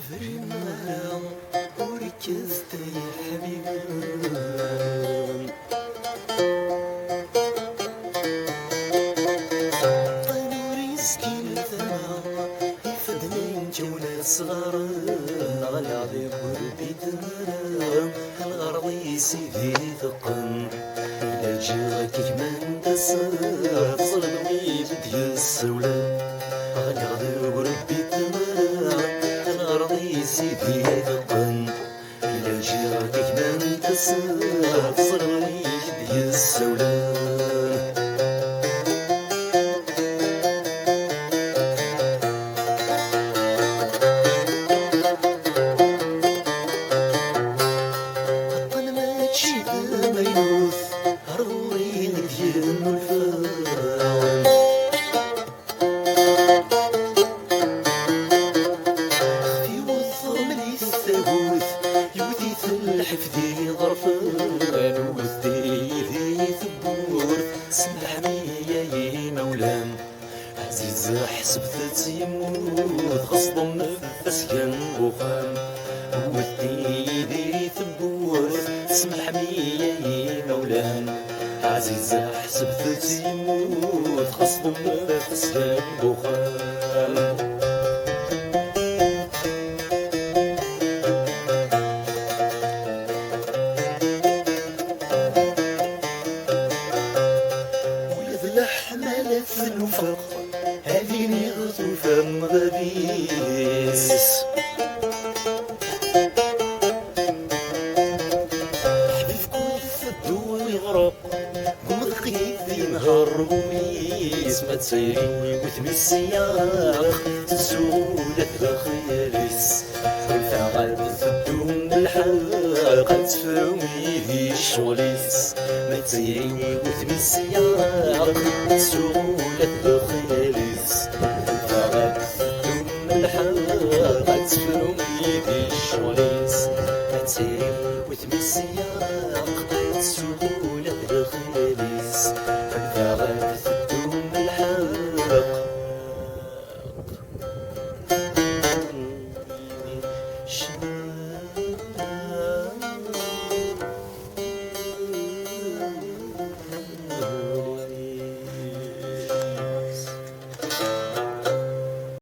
فرينا وركزت يا حبيبي طيب رزقي للثمار يفدني جولة صغار غالي عظيم قلبي تمرم الغرضي سيدي ثقن إلا جاك كمان دسر ظلمني بدي السولة غالي عظيم قلبي تمرم الغرضي سيدي ثقن إلا جاك كمان دسر ظلمني بدي السولة الحفدي ظرفان وذي ثبور سمح ميا يا مولان عزيز حسبت يموت غصب نفس ينبخان وذي ثبور سمح ميا يا مولان عزيز حسبت يموت غصب نفس ينبخان في الوفاق هذه نغط فم غبيس حبيب كف الدول يغرق ومرقي نهار وميس ما تسيري وثمي السياق تسولة الخياليس والثغاب تدوم بالحلقة تفاومي الشغليس ما تسيري وثمي السياق تسولة الخياليس